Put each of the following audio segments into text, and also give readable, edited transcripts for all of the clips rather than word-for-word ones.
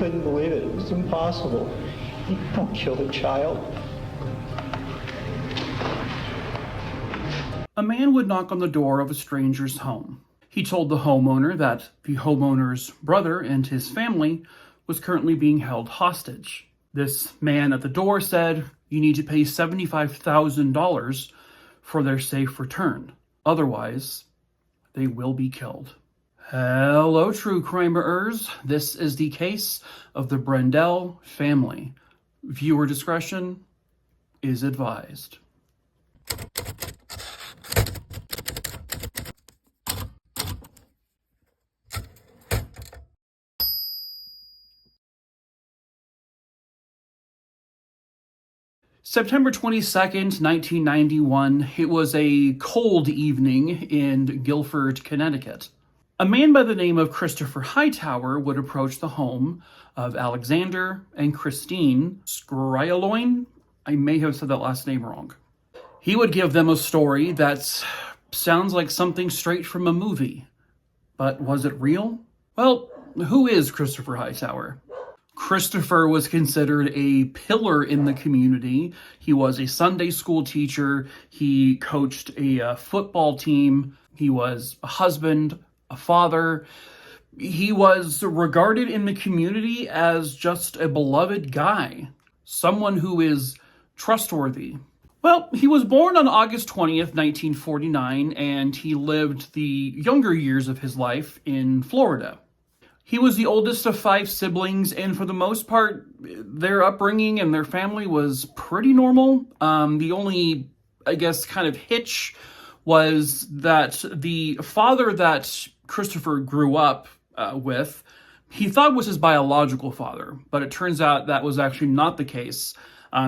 couldn't believe it. It was impossible. You don't kill a child. A man would knock on the door of a stranger's home. He told the homeowner that the homeowner's brother and his family was currently being held hostage. This man at the door said, "You need to pay $75,000 for their safe return. Otherwise, they will be killed." Hello, true crimerers. This is the case of the Brendel family. Viewer discretion is advised. September 22nd, 1991, it was a cold evening in Guilford, Connecticut. A man by the name of Christopher Hightower would approach the home of Alexander and Christine Scrialoin. I may have said that last name wrong. He would give them a story that sounds like something straight from a movie. But was it real? Well, who is Christopher Hightower? Christopher was considered a pillar in the community. He was a Sunday school teacher. He coached a football team. He was a husband, a father. He was regarded in the community as just a beloved guy, someone who is trustworthy. Well, he was born on August 20th, 1949, and he lived the younger years of his life in Florida. He was the oldest of 5 siblings, and for the most part, their upbringing and their family was pretty normal. The only, I guess, kind of hitch was that the father that Christopher grew up with, he thought was his biological father, but it turns out that was actually not the case.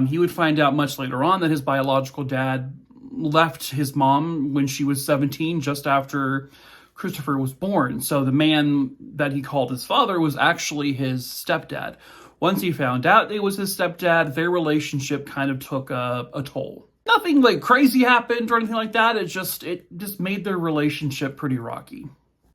He would find out much later on that his biological dad left his mom when she was 17, just after Christopher was born. So the man that he called his father was actually his stepdad. Once he found out it was his stepdad, their relationship kind of took a toll. Nothing like crazy happened or anything like that. It just made their relationship pretty rocky.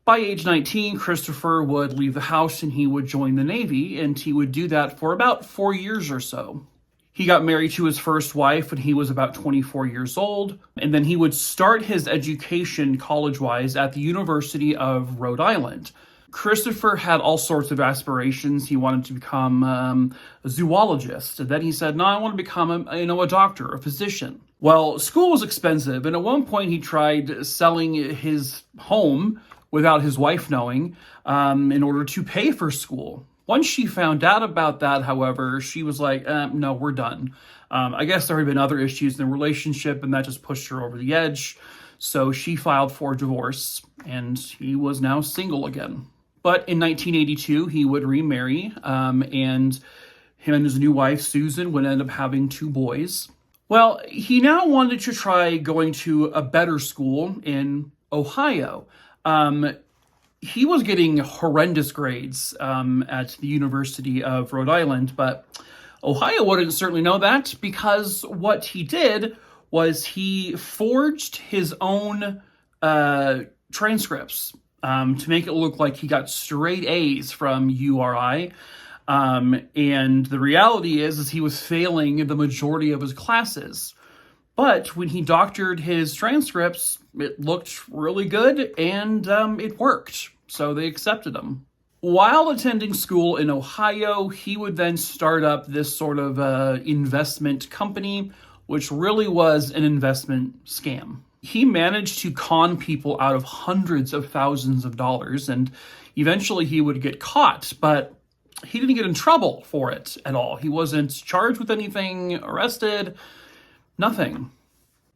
By age 19, Christopher would leave the house and he would join the Navy, and he would do that for about 4 years or so. He got married to his first wife when he was about 24 years old, and then he would start his education college-wise at the University of Rhode Island. Christopher had all sorts of aspirations. He wanted to become a zoologist. And then he said, no, I want to become a doctor, a physician. Well, school was expensive, and at one point he tried selling his home without his wife knowing in order to pay for school. Once she found out about that, however, she was like, no, we're done. I guess there had been other issues in the relationship, and that just pushed her over the edge. So she filed for divorce, and he was now single again. But in 1982, he would remarry, and him and his new wife, Susan, would end up having 2 boys. Well, he now wanted to try going to a better school in Ohio. He was getting horrendous grades at the University of Rhode Island, but Ohio wouldn't certainly know that, because what he did was he forged his own transcripts to make it look like he got straight A's from URI. And the reality is he was failing the majority of his classes. But when he doctored his transcripts, it looked really good, and it worked. So they accepted him. While attending school in Ohio, he would then start up this sort of investment company, which really was an investment scam. He managed to con people out of hundreds of thousands of dollars, and eventually he would get caught, but he didn't get in trouble for it at all. He wasn't charged with anything, arrested, nothing.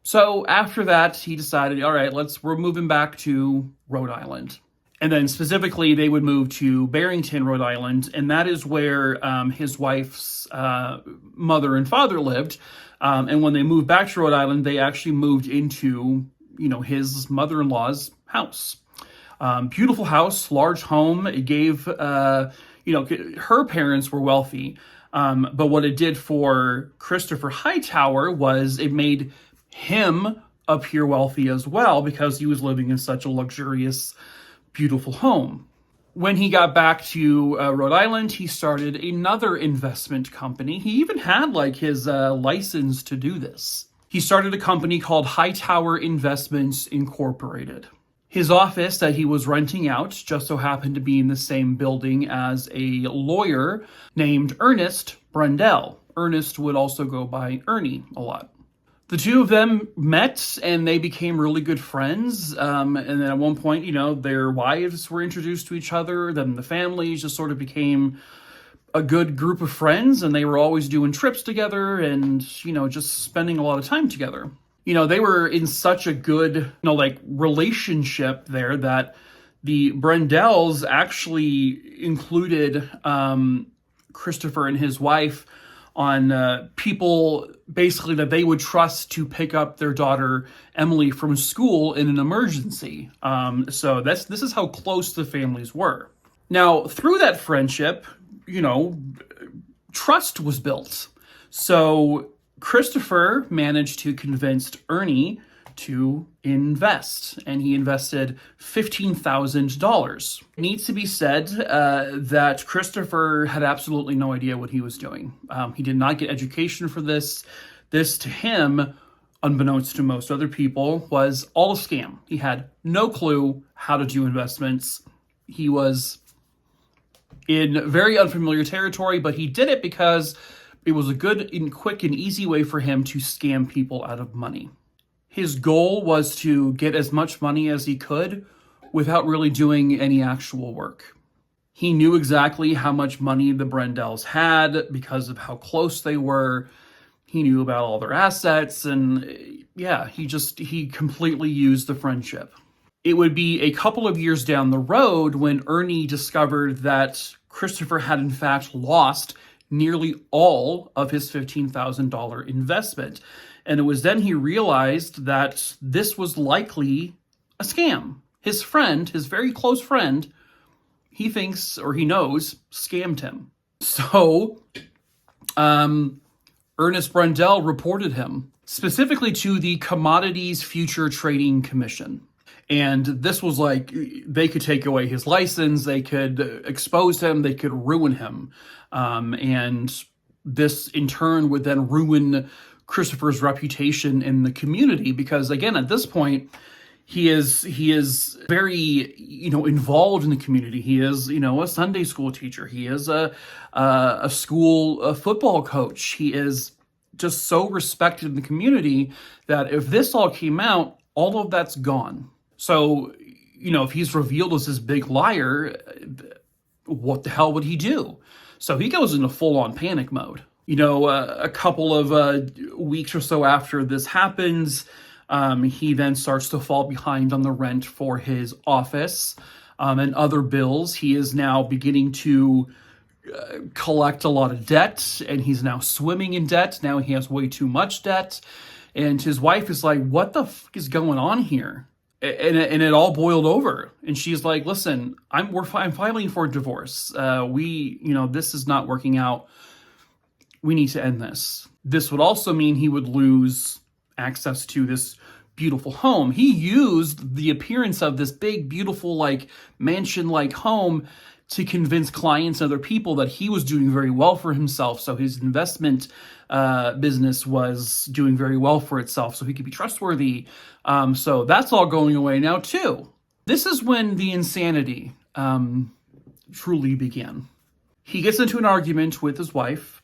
So after that, he decided, all right, we're moving back to Rhode Island. And then specifically, they would move to Barrington, Rhode Island, and that is where his wife's mother and father lived. And when they moved back to Rhode Island, they actually moved into, his mother-in-law's house. Beautiful house, large home. It gave, her parents were wealthy. But what it did for Christopher Hightower was it made him appear wealthy as well, because he was living in such a luxurious, beautiful home. When he got back to Rhode Island, he started another investment company. He even had like his license to do this. He started a company called Hightower Investments Incorporated. His office that he was renting out just so happened to be in the same building as a lawyer named Ernest Brendel. Ernest would also go by Ernie a lot. The two of them met and they became really good friends. And then at one point, their wives were introduced to each other. Then the families just sort of became a good group of friends, and they were always doing trips together and, just spending a lot of time together. They were in such a good, relationship there that the Brendels actually included Christopher and his wife on people basically that they would trust to pick up their daughter Emily from school in an emergency. So this is how close the families were. Now, through that friendship, trust was built. So Christopher managed to convince Ernie to invest, and he invested $15,000. Needs to be said that Christopher had absolutely no idea what he was doing. He did not get education for this. This, to him, unbeknownst to most other people, was all a scam. He had no clue how to do investments. He was in very unfamiliar territory, but he did it because it was a good and quick and easy way for him to scam people out of money. His goal was to get as much money as he could without really doing any actual work. He knew exactly how much money the Brendels had because of how close they were. He knew about all their assets, and he completely used the friendship. It would be a couple of years down the road when Ernie discovered that Christopher had in fact lost nearly all of his $15,000 investment. And it was then he realized that this was likely a scam. His friend, his very close friend, he thinks, or he knows, scammed him. So, Ernest Brendel reported him specifically to the Commodities Future Trading Commission. And this was like, they could take away his license, they could expose him, they could ruin him. And this in turn would then ruin Christopher's reputation in the community, because again, at this point, he is very, involved in the community. He is, a Sunday school teacher. He is a school football coach. He is just so respected in the community that if this all came out, all of that's gone. So, if he's revealed as this big liar, what the hell would he do? So he goes into full-on panic mode. A couple of weeks or so after this happens, he then starts to fall behind on the rent for his office and other bills. He is now beginning to collect a lot of debt, and he's now swimming in debt. Now he has way too much debt. And his wife is like, what the fuck is going on here? And it all boiled over. And she's like, listen, I'm filing for a divorce. This is not working out. We need to end this. This would also mean he would lose access to this beautiful home. He used the appearance of this big, beautiful, mansion-like home to convince clients and other people that he was doing very well for himself. So his investment business was doing very well for itself, so he could be trustworthy. So that's all going away now too. This is when the insanity truly began. He gets into an argument with his wife,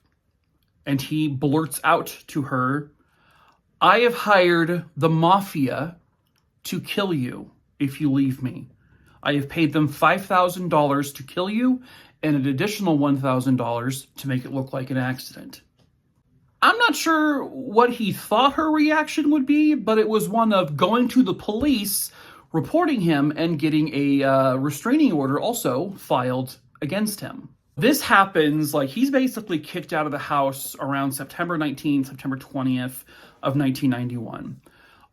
and he blurts out to her, "I have hired the mafia to kill you if you leave me. I have paid them $5,000 to kill you and an additional $1,000 to make it look like an accident." I'm not sure what he thought her reaction would be, but it was one of going to the police, reporting him, and getting a restraining order also filed against him. This happens, he's basically kicked out of the house around September 19th, September 20th of 1991.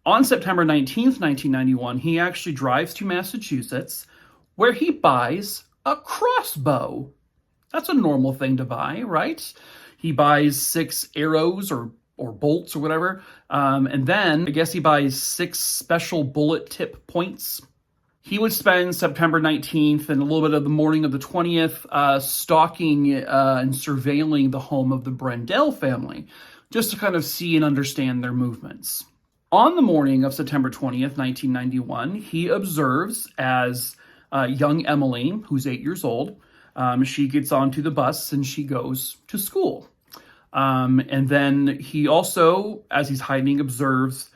On September 19th, 1991, he actually drives to Massachusetts, where he buys a crossbow. That's a normal thing to buy, right? He buys 6 arrows or bolts or whatever, and then I guess he buys 6 special bullet tip points. He would spend September 19th and a little bit of the morning of the 20th stalking and surveilling the home of the Brendel family, just to kind of see and understand their movements. On the morning of September 20th, 1991, he observes as young Emily, who's 8 years old, she gets onto the bus and she goes to school. And then he also, as he's hiding, observes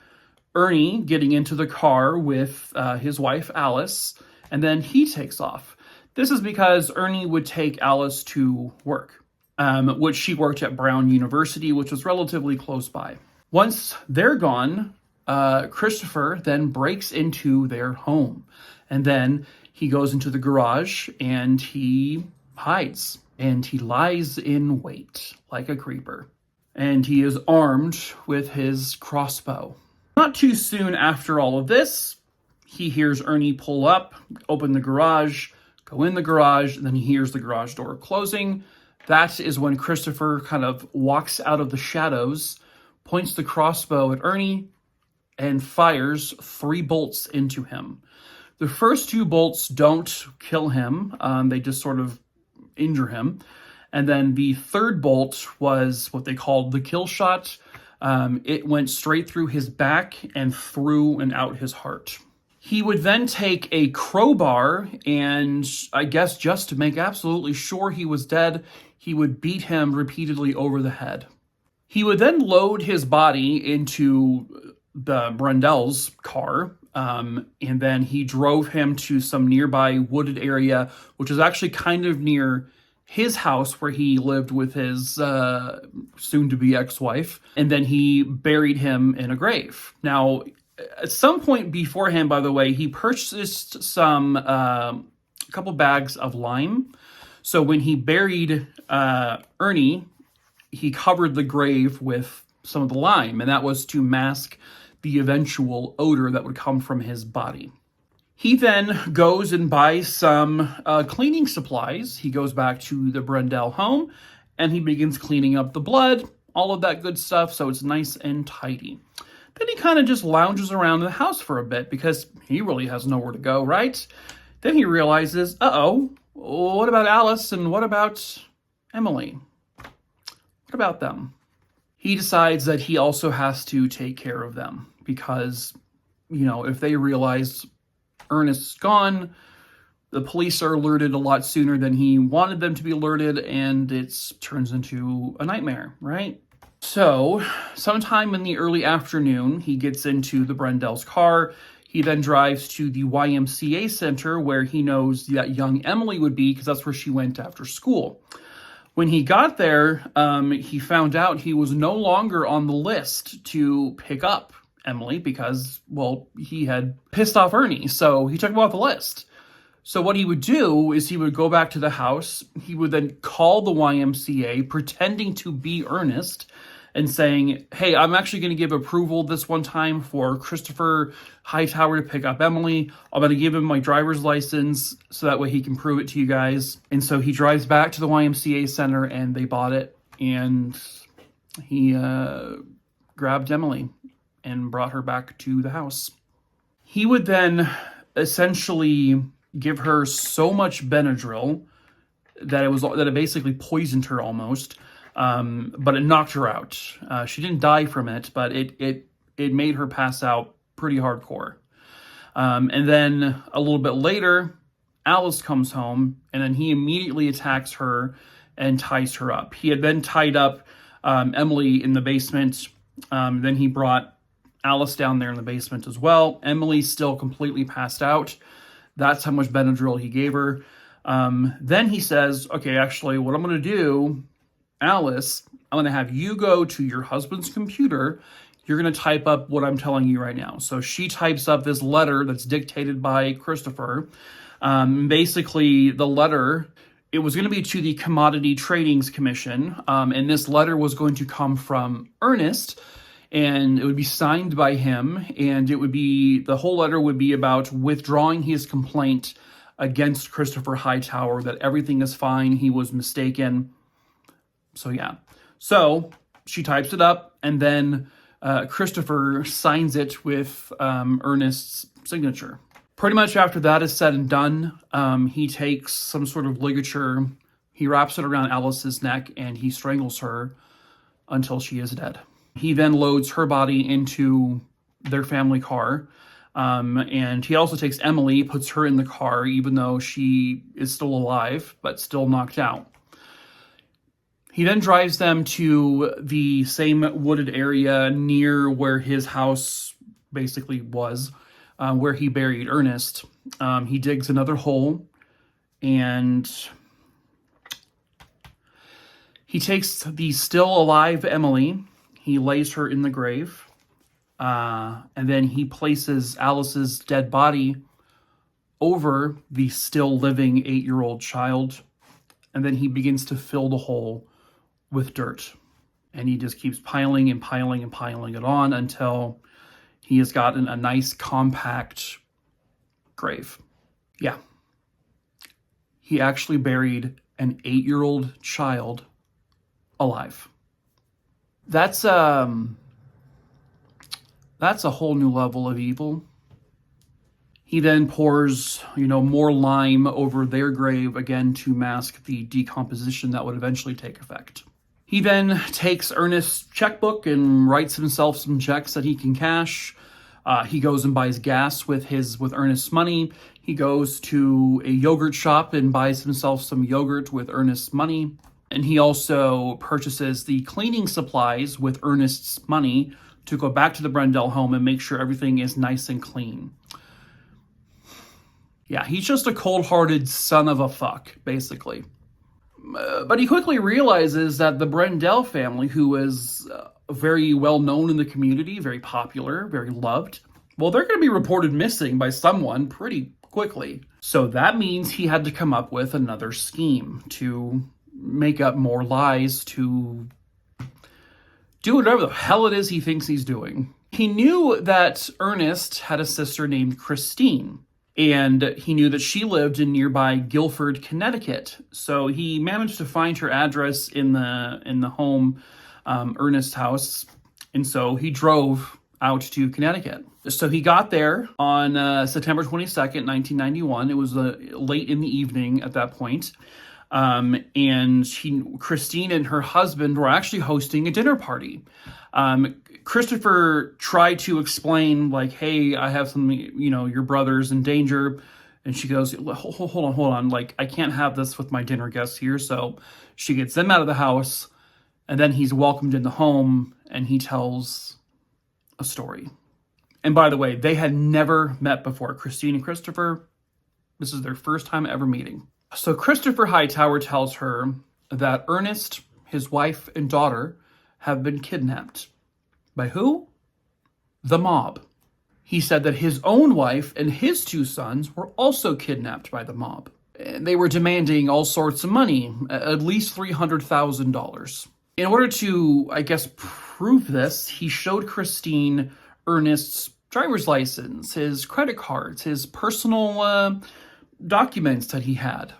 Ernie getting into the car with his wife, Alice, and then he takes off. This is because Ernie would take Alice to work, which she worked at Brown University, which was relatively close by. Once they're gone, Christopher then breaks into their home, and then he goes into the garage and he hides, and he lies in wait like a creeper, and he is armed with his crossbow. Not too soon after all of this, he hears Ernie pull up, open the garage, go in the garage, and then he hears the garage door closing. That is when Christopher kind of walks out of the shadows, points the crossbow at Ernie, and fires 3 bolts into him. The first 2 bolts don't kill him. They just sort of injure him. And then the third bolt was what they called the kill shot. It went straight through his back and through and out his heart. He would then take a crowbar and, I guess just to make absolutely sure he was dead, he would beat him repeatedly over the head. He would then load his body into the Brendel's car, and then he drove him to some nearby wooded area, which is actually kind of near his house where he lived with his soon-to-be ex-wife, and then he buried him in a grave. Now, at some point beforehand, by the way, he purchased a couple bags of lime. So when he buried Ernie, he covered the grave with some of the lime, and that was to mask the eventual odor that would come from his body. He then goes and buys some cleaning supplies. He goes back to the Brendel home, and he begins cleaning up the blood, all of that good stuff, so it's nice and tidy. Then he kind of just lounges around the house for a bit, because he really has nowhere to go, right? Then he realizes, what about Alice, and what about Emily? What about them? He decides that he also has to take care of them, because, if they realize Ernest's gone, the police are alerted a lot sooner than he wanted them to be alerted, and it turns into a nightmare, right? So, sometime in the early afternoon, he gets into the Brendel's car. He then drives to the YMCA center where he knows that young Emily would be, because that's where she went after school. When he got there, he found out he was no longer on the list to pick up Emily because, he had pissed off Ernie, so he took him off the list. So what he would do is he would go back to the house. He would then call the YMCA, pretending to be Ernest, and saying, hey, I'm actually going to give approval this one time for Christopher Hightower to pick up Emily. I'm going to give him my driver's license so that way he can prove it to you guys. And so he drives back to the YMCA center, and they bought it, and he grabbed Emily and brought her back to the house. He would then essentially give her so much Benadryl that it basically poisoned her almost. But it knocked her out. She didn't die from it, but it made her pass out pretty hardcore. And then a little bit later, Alice comes home, and then he immediately attacks her and ties her up. He had then tied up Emily in the basement. Then he brought Alice down there in the basement as well. Emily's still completely passed out. That's how much Benadryl he gave her. Then he says, okay, actually, what I'm going to do, Alice, I'm going to have you go to your husband's computer. You're going to type up what I'm telling you right now. So she types up this letter that's dictated by Christopher. Basically, the letter, it was going to be to the Commodity Tradings Commission. And this letter was going to come from Ernest, and it would be signed by him. And the whole letter would be about withdrawing his complaint against Christopher Hightower, that everything is fine, he was mistaken. So yeah. So she types it up, and then Christopher signs it with Ernest's signature. Pretty much after that is said and done, he takes some sort of ligature, he wraps it around Alice's neck, and he strangles her until she is dead. He then loads her body into their family car, and he also takes Emily, puts her in the car, even though she is still alive, but still knocked out. He then drives them to the same wooded area near where his house basically was, where he buried Ernest. He digs another hole, and he takes the still alive Emily, he lays her in the grave, and then he places Alice's dead body over the still living 8-year-old child, and then he begins to fill the hole with dirt. And he just keeps piling and piling and piling it on until he has gotten a nice compact grave. Yeah. He actually buried an 8-year-old child alive. That's a whole new level of evil. He then pours, more lime over their grave again to mask the decomposition that would eventually take effect. He then takes Ernest's checkbook and writes himself some checks that he can cash. He goes and buys gas with Ernest's money. He goes to a yogurt shop and buys himself some yogurt with Ernest's money. And he also purchases the cleaning supplies with Ernest's money to go back to the Brendel home and make sure everything is nice and clean. Yeah, he's just a cold-hearted son of a fuck, basically. But he quickly realizes that the Brendel family, who is very well known in the community, very popular, very loved, well, they're going to be reported missing by someone pretty quickly. So that means he had to come up with another scheme to make up more lies, to do whatever the hell it is he thinks he's doing. He knew that Ernest had a sister named Christine, and he knew that she lived in nearby Guilford, Connecticut. So he managed to find her address in the home, Ernest's house, and so he drove out to Connecticut. So he got there on September 22nd, 1991. It was late in the evening at that point. And Christine and her husband were actually hosting a dinner party. Christopher tried to explain, like, hey, I have some, your brother's in danger. And she goes, hold on. Like, I can't have this with my dinner guests here. So she gets them out of the house, and then he's welcomed in the home, and he tells a story. And by the way, they had never met before. Christine and Christopher, this is their first time ever meeting. So Christopher Hightower tells her that Ernest, his wife, and daughter have been kidnapped. By who? The mob. He said that his own wife and his 2 sons were also kidnapped by the mob. And they were demanding all sorts of money, at least $300,000. In order to, prove this, he showed Christine Ernest's driver's license, his credit cards, his personal documents that he had.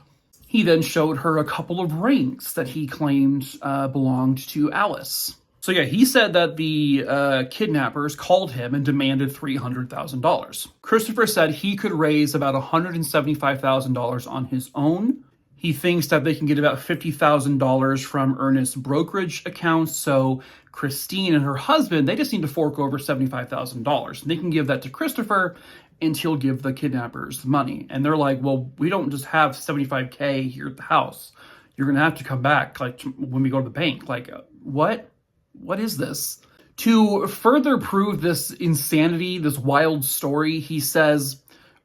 He then showed her a couple of rings that he claimed belonged to Alice. So yeah, he said that the kidnappers called him and demanded $300,000. Christopher said he could raise about $175,000 on his own. He thinks that they can get about $50,000 from Ernest's brokerage accounts. So Christine and her husband, they just need to fork over $75,000. They can give that to Christopher, and he'll give the kidnappers the money. And they're like, well, we don't just have $75K here at the house. You're going to have to come back, like, when we go to the bank. Like, what? What is this? To further prove this insanity, this wild story, he says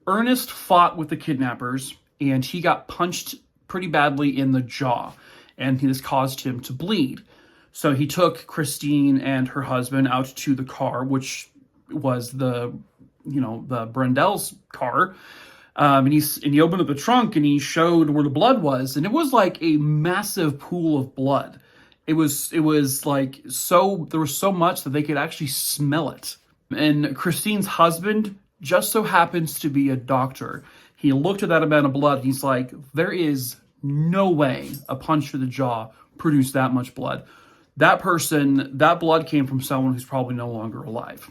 Ernest fought with the kidnappers, and he got punched pretty badly in the jaw, and this caused him to bleed. So he took Christine and her husband out to the car, which was the Brendel's car. And he opened up the trunk and he showed where the blood was, and it was like a massive pool of blood. It was like there was so much that they could actually smell it. And Christine's husband just so happens to be a doctor. He looked at that amount of blood and he's like, there is no way a punch to the jaw produced that much blood. That blood came from someone who's probably no longer alive.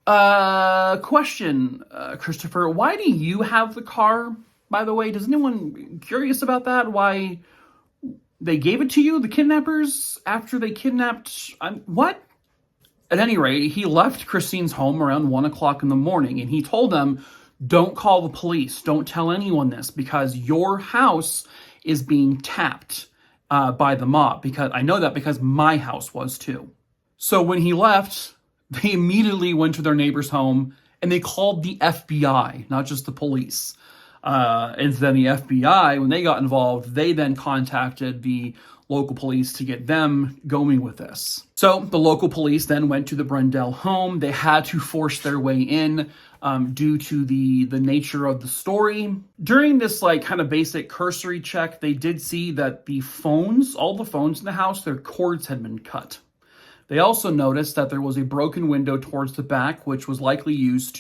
Question, Christopher, why do you have the car, by the way? Does anyone curious about that? Why they gave it to you, the kidnappers, after they kidnapped... what? At any rate, he left Christine's home around 1 o'clock in the morning, and he told them, don't call the police, don't tell anyone this, because your house is being tapped by the mob. Because I know that because my house was too. So when he left, they immediately went to their neighbor's home and they called the FBI, not just the police. And then the FBI, when they got involved, they then contacted the local police to get them going with this. So the local police then went to the Brendel home. They had to force their way in due to the nature of the story. During this kind of basic cursory check, they did see that the phones, all the phones in the house, their cords had been cut. They also noticed that there was a broken window towards the back, which was likely used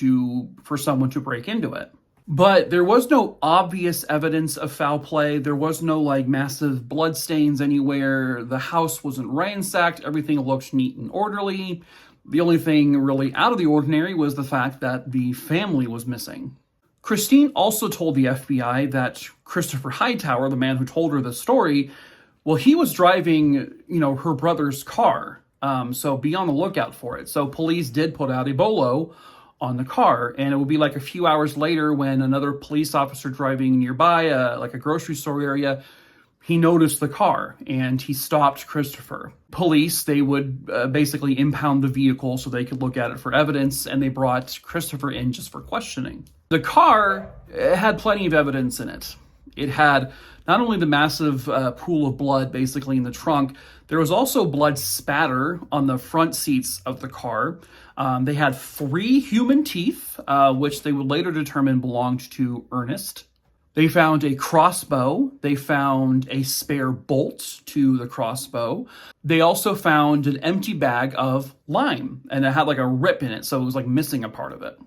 for someone to break into it. But there was no obvious evidence of foul play. There was no massive blood stains anywhere. The house wasn't ransacked. Everything looked neat and orderly. The only thing really out of the ordinary was the fact that the family was missing. Christine also told the FBI that Christopher Hightower, the man who told her the story, well, he was driving, her brother's car. So be on the lookout for it. So police did put out a bolo on the car, and it would be a few hours later when another police officer driving nearby, a grocery store area, he noticed the car and he stopped Christopher. Police, they would basically impound the vehicle so they could look at it for evidence, and they brought Christopher in just for questioning. The car had plenty of evidence in it. It had not only the massive pool of blood basically in the trunk, there was also blood spatter on the front seats of the car. They had 3 human teeth, which they would later determine belonged to Ernest. They found a crossbow. They found a spare bolt to the crossbow. They also found an empty bag of lime, and it had a rip in it, so it was missing a part of it.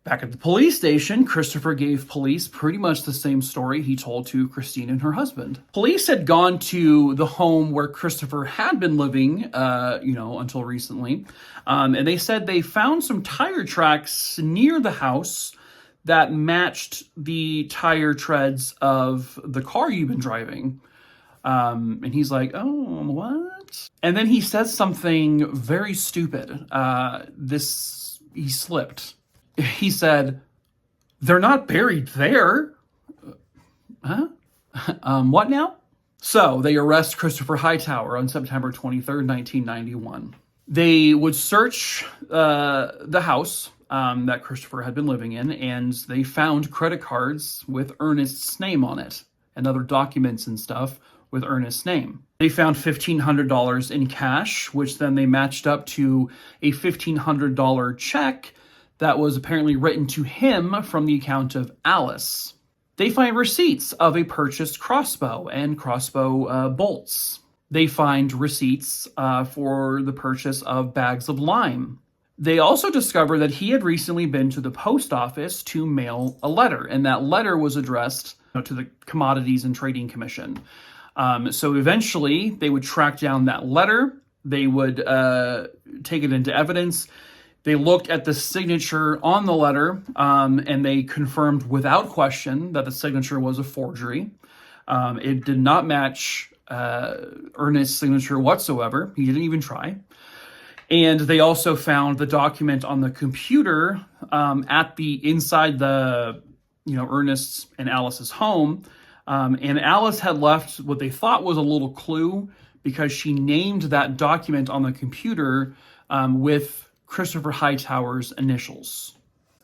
Back at the police station, Christopher gave police pretty much the same story he told to Christine and her husband. Police had gone to the home where Christopher had been living, until recently, and they said they found some tire tracks near the house that matched the tire treads of the car you've been driving. And he's like, oh, what? And then he says something very stupid. He slipped. He said, they're not buried there. Huh? What now? So they arrest Christopher Hightower on September 23rd, 1991. They would search the house that Christopher had been living in, and they found credit cards with Ernest's name on it and other documents and stuff with Ernest's name. They found $1,500 in cash, which then they matched up to a $1,500 check that was apparently written to him from the account of Alice. They find receipts of a purchased crossbow and crossbow bolts. They find receipts for the purchase of bags of lime. They also discover that he had recently been to the post office to mail a letter, and that letter was addressed to the Commodities and Trading Commission. So eventually, they would track down that letter. They would take it into evidence. They looked at the signature on the letter, and they confirmed without question that the signature was a forgery. It did not match Ernest's signature whatsoever. He didn't even try. And they also found the document on the computer inside the, Ernest's and Alice's home. And Alice had left what they thought was a little clue because she named that document on the computer with Christopher Hightower's initials.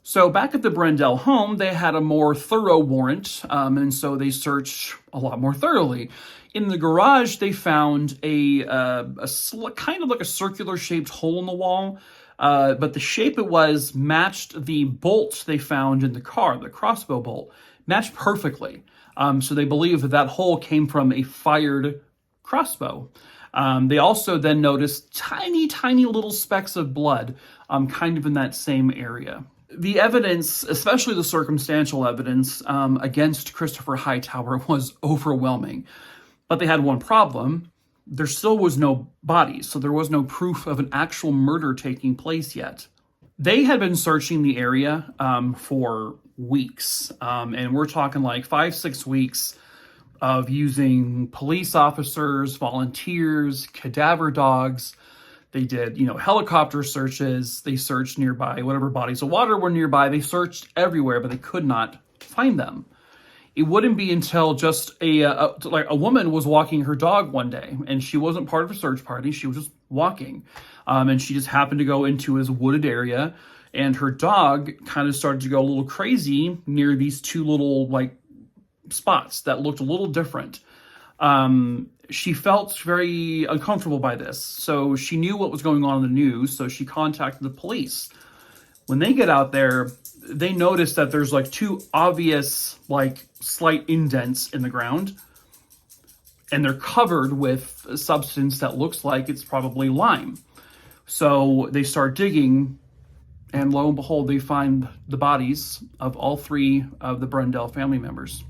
So back at the Brendel home, they had a more thorough warrant, and so they searched a lot more thoroughly. In the garage, they found a kind of like a circular-shaped hole in the wall, but the shape it was matched the bolt they found in the car, the crossbow bolt, matched perfectly. So they believe that hole came from a fired crossbow. They also then noticed tiny, tiny little specks of blood kind of in that same area. The evidence, especially the circumstantial evidence against Christopher Hightower was overwhelming. But they had one problem. There still was no bodies, so there was no proof of an actual murder taking place yet. They had been searching the area for weeks, and we're talking like 5-6 weeks of using police officers, volunteers, cadaver dogs. They did, helicopter searches. They searched nearby, whatever bodies of water were nearby. They searched everywhere, but they could not find them. It wouldn't be until just a woman was walking her dog one day, and she wasn't part of a search party. She was just walking, and she just happened to go into his wooded area, and her dog kind of started to go a little crazy near these two little spots that looked a little different. She felt very uncomfortable by this, so she knew what was going on in the news, so she contacted the police. When they get out there, they notice that there's two obvious slight indents in the ground, and they're covered with a substance that looks like it's probably lime. So they start digging, and lo and behold, they find the bodies of all 3 of the Brendel family members.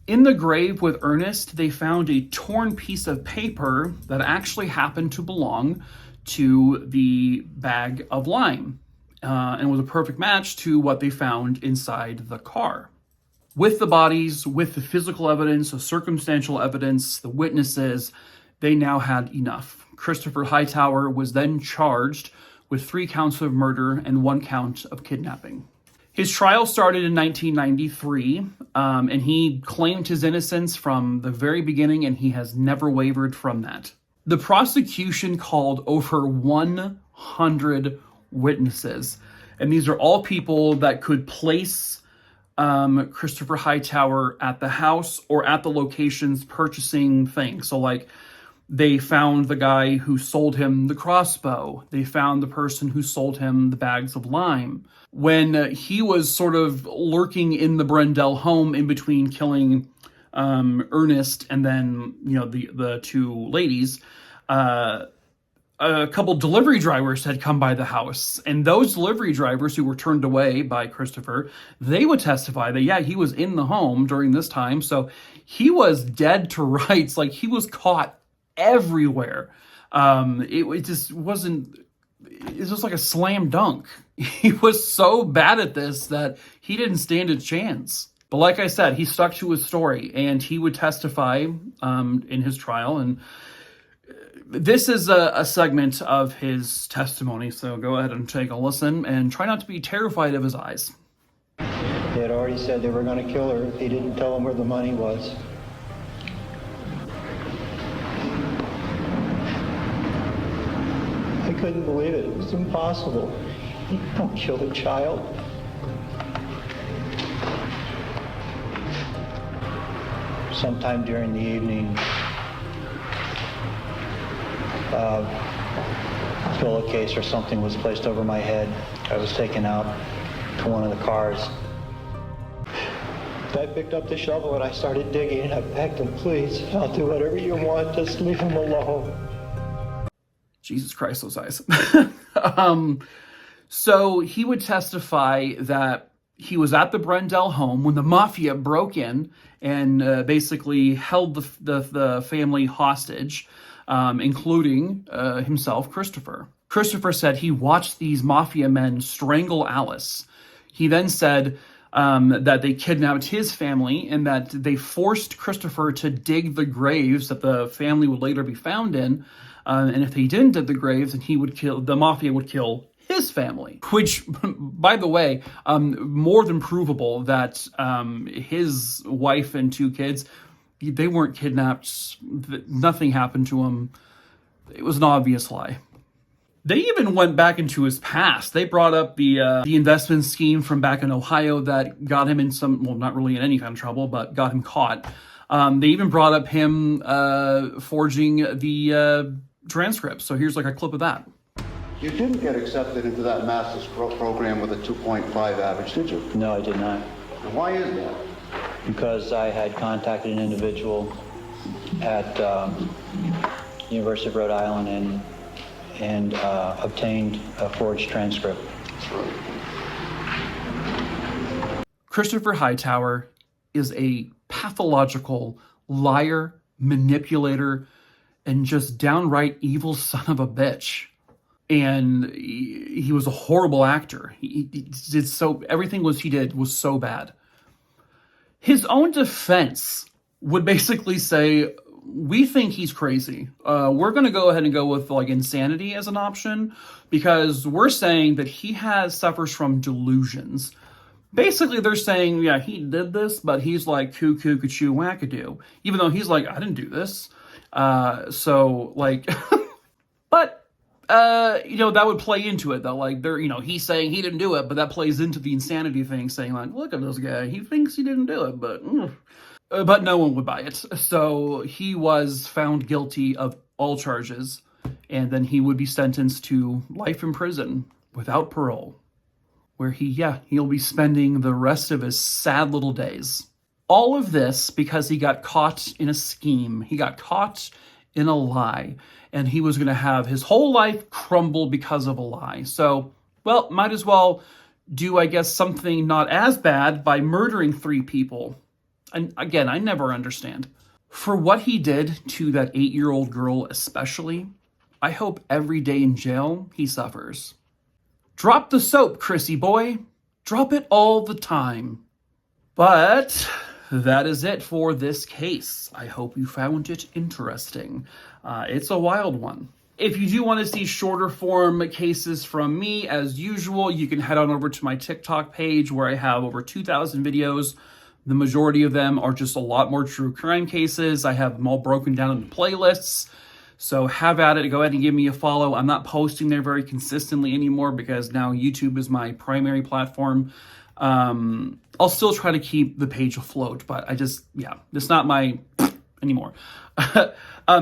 In the grave with Ernest, they found a torn piece of paper that actually happened to belong to the bag of lime, and was a perfect match to what they found inside the car. With the bodies, with the physical evidence, the circumstantial evidence, the witnesses, they now had enough. Christopher Hightower was then charged with 3 counts of murder and 1 count of kidnapping. His trial started in 1993, and he claimed his innocence from the very beginning, and he has never wavered from that. The prosecution called over 100 witnesses, and these are all people that could place Christopher Hightower at the house or at the locations purchasing things. So they found the guy who sold him the crossbow. They found the person who sold him the bags of lime. When he was sort of lurking in the Brendel home in between killing Ernest and then, the 2 ladies, a couple delivery drivers had come by the house, and those delivery drivers who were turned away by Christopher, they would testify that, he was in the home during this time. So he was dead to rights. He was caught everywhere. It just wasn't, it's just like a slam dunk. He was so bad at this that he didn't stand a chance. But like I said, he stuck to his story, and he would testify in his trial. And this is a segment of his testimony, so go ahead and take a listen and try not to be terrified of his eyes. They had already said they were going to kill her if he didn't tell them where the money was. I couldn't believe it. It was impossible. You don't kill a child. Sometime during the evening, a pillowcase or something was placed over my head. I was taken out to one of the cars. I picked up the shovel and I started digging, and I begged him, please, I'll do whatever you want, just leave him alone. Jesus Christ, those eyes. So he would testify that he was at the Brendel home when the mafia broke in and basically held the family hostage, including himself, Christopher. Christopher said he watched these mafia men strangle Alice. He then said that they kidnapped his family and that they forced Christopher to dig the graves that the family would later be found in. And if he didn't dig the graves, then the mafia would kill his family, which, by the way, more than provable that his wife and 2 kids, they weren't kidnapped. Nothing happened to them. It was an obvious lie. They even went back into his past. They brought up the investment scheme from back in Ohio that got him in not really in any kind of trouble, but got him caught. They even brought up him forging the transcripts. So here's a clip of that. You didn't get accepted into that master's program with a 2.5 average, did you? No, I did not. And why is that? Because I had contacted an individual at University of Rhode Island and obtained a forged transcript. That's right. Christopher Hightower is a pathological liar, manipulator, and just downright evil son of a bitch. And he was a horrible actor. He did everything he did was so bad. His own defense would basically say, we think he's crazy. We're going to go ahead and go with like insanity as an option because we're saying that he suffers from delusions. Basically, they're saying, yeah, he did this, but he's like cuckoo, cuckoo, wackadoo. Even though he's like, I didn't do this. So like, but that would play into it though. Like he's saying he didn't do it, but that plays into the insanity thing, saying like, look at this guy, he thinks he didn't do it, but no one would buy it. So he was found guilty of all charges, and then he would be sentenced to life in prison without parole, where he'll be spending the rest of his sad little days. All of this because he got caught in a scheme. He got caught in a lie, and he was going to have his whole life crumble because of a lie. So, well, might as well do, I guess, something not as bad by murdering 3 people. And again, I never understand. For what he did to that 8-year-old girl especially, I hope every day in jail he suffers. Drop the soap, Chrissy boy. Drop it all the time. But that is it for this case. I hope you found it interesting. It's a wild one. If you do want to see shorter form cases from me, as usual, you can head on over to my TikTok page where I have over 2,000 videos. The majority of them are just a lot more true crime cases. I have them all broken down into playlists. So have at it. Go ahead and give me a follow. I'm not posting there very consistently anymore because now YouTube is my primary platform. I'll still try to keep the page afloat, but it's not my anymore. But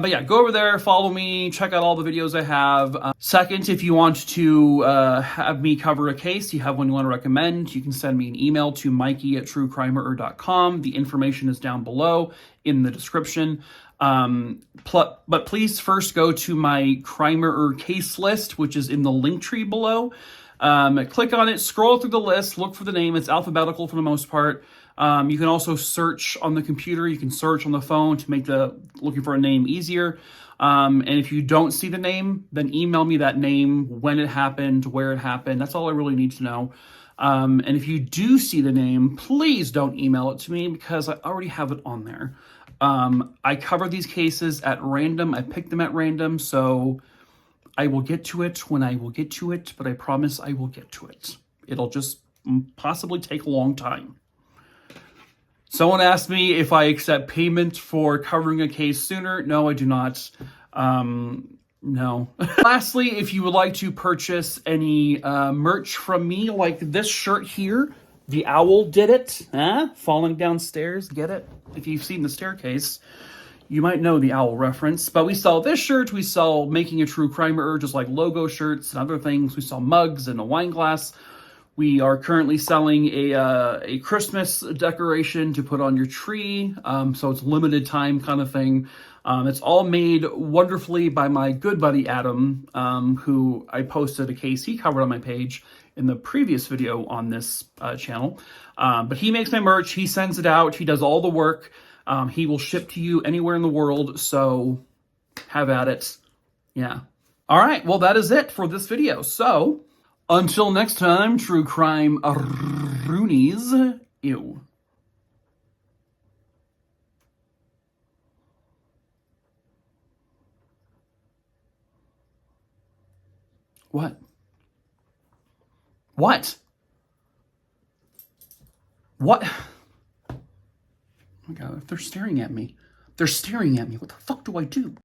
yeah, go over there, follow me, check out all the videos I have. Second, if you want to have me cover a case, you have one you want to recommend, you can send me an email to mikey@truecrimerer.com. The information is down below in the description. But please first go to my crimerer case list, which is in the link tree below. Click on it, scroll through the list, look for the name. It's alphabetical for the most part. You can also search on the computer. You can search on the phone to make looking for a name easier. And if you don't see the name, then email me that name, when it happened, where it happened. That's all I really need to know. And if you do see the name, please don't email it to me because I already have it on there. I cover these cases at random. I pick them at random, so I will get to it when I will get to it, but I promise I will get to it. It'll just possibly take a long time. Someone asked me if I accept payment for covering a case sooner. No, I do not. No. Lastly, if you would like to purchase any merch from me, like this shirt here, the owl did it, falling downstairs, get it? If you've seen the staircase, you might know the owl reference. But we sell this shirt, we sell Making a True Crimerer, just like logo shirts and other things. We sell mugs and a wine glass. We are currently selling a Christmas decoration to put on your tree, so it's limited time kind of thing. It's all made wonderfully by my good buddy Adam, who I posted a case he covered on my page in the previous video on this channel. But he makes my merch, he sends it out, he does all the work. He will ship to you anywhere in the world, so have at it. Yeah. All right, well, that is it for this video. So until next time, true crime roonies. Ew. What? What? What? Oh my God, they're staring at me. They're staring at me. What the fuck do I do?